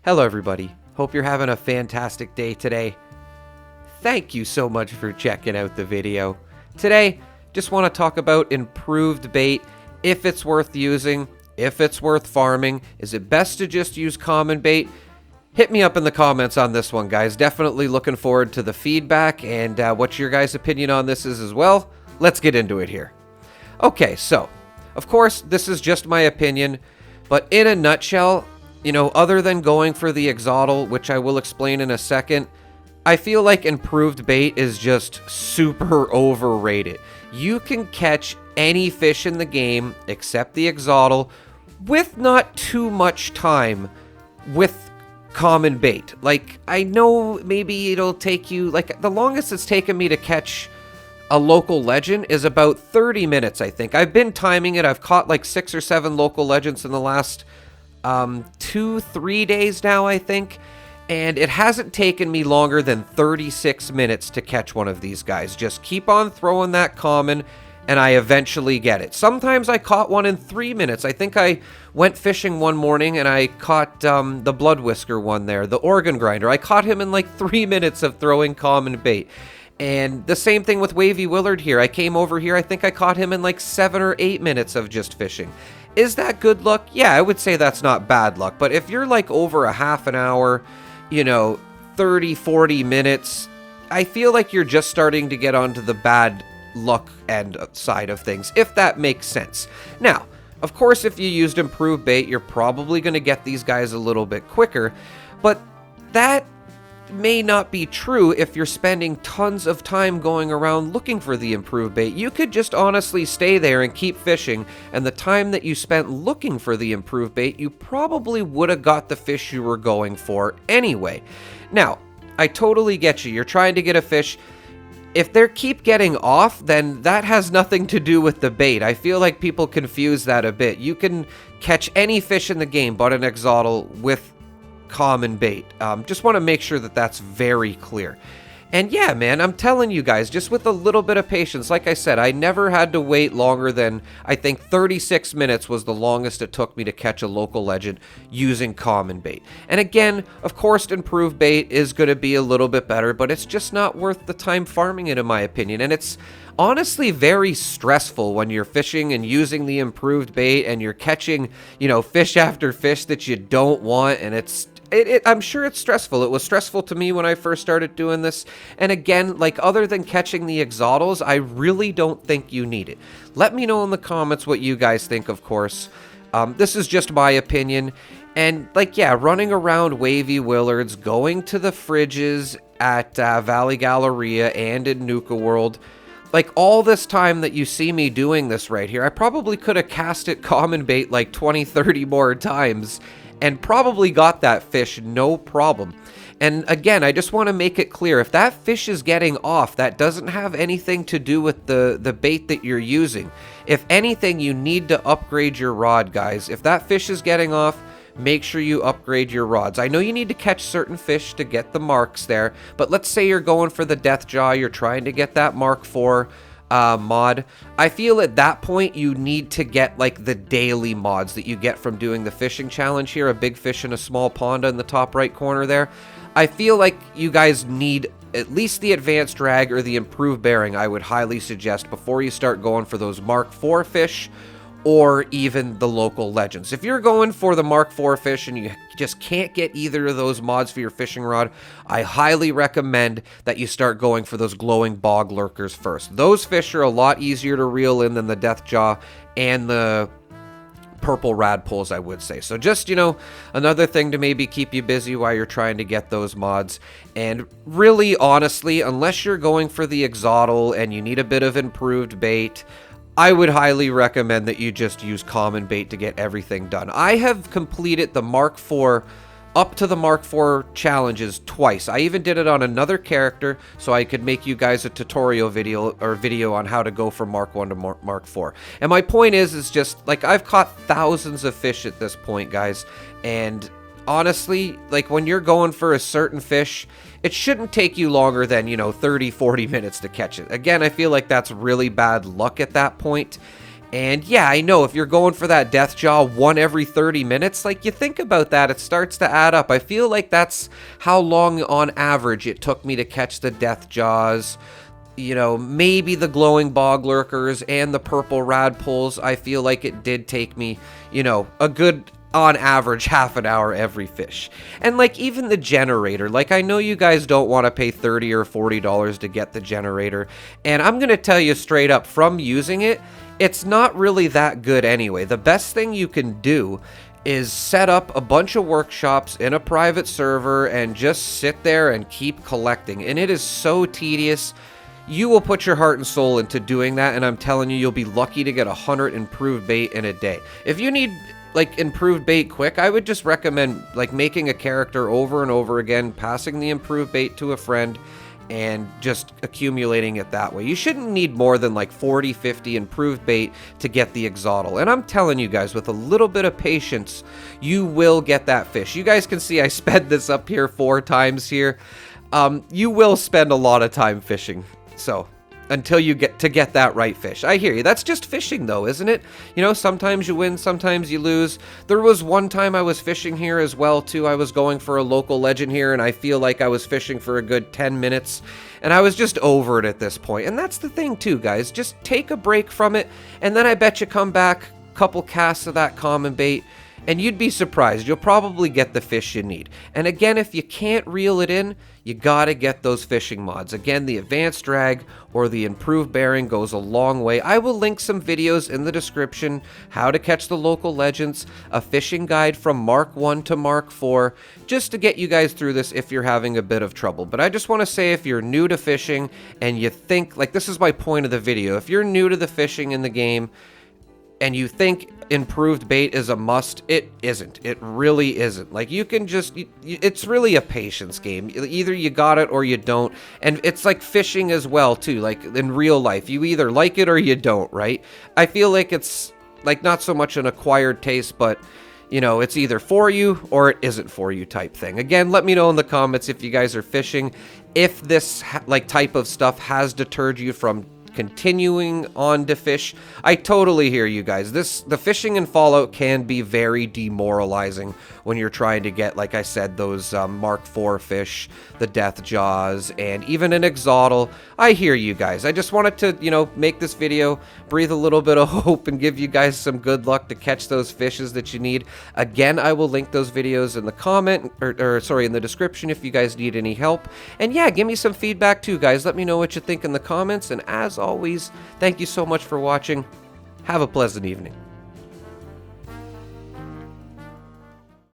Hello everybody, hope you're having a fantastic day today. Thank you so much for checking out the video. Today, just want to talk about improved bait, if it's worth using, if it's worth farming, is it best to just use common bait? Hit me up in the comments on this one, guys. Definitely looking forward to the feedback and what your guys' opinion on this is as well. Let's get into it here. Okay, so, of course, this is just my opinion, but in a nutshell, other than going for the Exoddle, which I will explain in a second, I feel like improved bait is just super overrated. You can catch any fish in the game except the Exoddle with not too much time with common bait. Like, I know maybe it'll take you, like, the longest it's taken me to catch a local legend is about 30 minutes, I think. I've been timing it. I've caught like 6 or 7 local legends in the last 2-3 days now, I think. And it hasn't taken me longer than 36 minutes to catch one of these guys. Just keep on throwing that common, and I eventually get it. Sometimes I caught one in 3 minutes. I think I went fishing one morning, and I caught the Blood Whisker one there, the Organ Grinder. I caught him in like 3 minutes of throwing common bait. And the same thing with Wavy Willard here. I came over here, I think I caught him in like 7 or 8 minutes of just fishing. Is that good luck? Yeah, I would say that's not bad luck. But if you're like over a half an hour, 30, 40 minutes, I feel like you're just starting to get onto the bad luck end side of things, if that makes sense. Now, of course, if you used improved bait, you're probably going to get these guys a little bit quicker, but that may not be true if you're spending tons of time going around looking for the improved bait. You could just honestly stay there and keep fishing, and the time that you spent looking for the improved bait, you probably would have got the fish you were going for anyway. Now, I totally get you. You're trying to get a fish. If they keep getting off, then that has nothing to do with the bait. I feel like people confuse that a bit. You can catch any fish in the game but an Exoddle with common bait. Just want to make sure that that's very clear. And yeah, man, I'm telling you guys, just with a little bit of patience, like I said, I never had to wait longer than, I think 36 minutes was the longest it took me to catch a local legend using common bait. And again, of course, improved bait is going to be a little bit better, but it's just not worth the time farming it, in my opinion. And it's honestly very stressful when you're fishing and using the improved bait and you're catching, fish after fish that you don't want, and I'm sure it's stressful. It was stressful to me when I first started doing this. And again, like, other than catching the Exoddles, I really don't think you need it. Let me know in the comments what you guys think, of course. This is just my opinion. And, like, yeah, running around Wavy Willards, going to the fridges at Valley Galleria and in Nuka World, like, all this time that you see me doing this right here, I probably could have cast it common bait like 20, 30 more times and probably got that fish no problem. And again, I just want to make it clear, if that fish is getting off, that doesn't have anything to do with the bait that you're using. If anything, you need to upgrade your rod, guys. If that fish is getting off, make sure you upgrade your rods. I know you need to catch certain fish to get the marks there, but let's say you're going for the Deathjaw, you're trying to get that Mark IV mod. I feel at that point you need to get like the daily mods that you get from doing the fishing challenge here, a big fish in a small pond in the top right corner there. I feel like you guys need at least the advanced drag or the improved bearing, I would highly suggest, before you start going for those Mark IV fish or even the local legends. If you're going for the Mark IV fish and you just can't get either of those mods for your fishing rod, I highly recommend that you start going for those glowing bog lurkers first. Those fish are a lot easier to reel in than the Deathjaw and the purple radpoles, I would say. So just, another thing to maybe keep you busy while you're trying to get those mods. And really, honestly, unless you're going for the Exoddle and you need a bit of improved bait, I would highly recommend that you just use common bait to get everything done. I have completed the Mark IV up to the Mark IV challenges twice. I even did it on another character so I could make you guys a tutorial video on how to go from Mark I to Mark IV. And my point is just, like, I've caught thousands of fish at this point, guys, and honestly, like, when you're going for a certain fish, it shouldn't take you longer than, 30, 40 minutes to catch it. Again, I feel like that's really bad luck at that point. And yeah, I know if you're going for that death jaw one every 30 minutes, like you think about that, it starts to add up. I feel like that's how long on average it took me to catch the death jaws. You know, maybe the glowing bog lurkers and the purple radpulls. I feel like it did take me, you know, a good, on average, half an hour every fish. And like even the generator, like I know you guys don't want to pay $30 or $40 to get the generator, and I'm gonna tell you straight up from using it, it's not really that good anyway. The best thing you can do is set up a bunch of workshops in a private server and just sit there and keep collecting, and it is so tedious. You will put your heart and soul into doing that, and I'm telling you, you'll be lucky to get 100 improved bait in a day. If you need like improved bait quick, I would just recommend like making a character over and over again, passing the improved bait to a friend, and just accumulating it that way. You shouldn't need more than like 40, 50 improved bait to get the Exoddle. And I'm telling you guys, with a little bit of patience, you will get that fish. You guys can see I sped this up here 4 times here. You will spend a lot of time fishing. So until you get that right fish. I hear you. That's just fishing though, isn't it? You know, sometimes you win, sometimes you lose. There was one time I was fishing here as well too. I was going for a local legend here, and I feel like I was fishing for a good 10 minutes, and I was just over it at this point. And that's the thing too, guys. Just take a break from it, and then I bet you come back, couple casts of that common bait, and you'd be surprised. You'll probably get the fish you need. And again, if you can't reel it in, you gotta get those fishing mods. Again, the advanced drag or the improved bearing goes a long way. I will link some videos in the description, how to catch the local legends, a fishing guide from Mark 1 to Mark 4, just to get you guys through this if you're having a bit of trouble. But I just want to say, if you're new to fishing and you think, like, this is my point of the video, if you're new to the fishing in the game, and you think improved bait is a must, it isn't. It really isn't. Like, you can just, it's really a patience game. Either you got it or you don't. And it's like fishing as well, too. Like, in real life, you either like it or you don't, right? I feel like it's, like, not so much an acquired taste, but, you know, it's either for you or it isn't for you type thing. Again, let me know in the comments if you guys are fishing, if this, like, type of stuff has deterred you from continuing on to fish. I totally hear you guys. The fishing in Fallout can be very demoralizing when you're trying to get, like I said, those Mark IV fish, the Death Jaws, and even an Exoddle. I hear you guys. I just wanted to, you know, make this video, breathe a little bit of hope, and give you guys some good luck to catch those fishes that you need. Again, I will link those videos in the comment, or sorry, in the description if you guys need any help. And yeah, give me some feedback too, guys. Let me know what you think in the comments, and as always, thank you so much for watching. Have a pleasant evening.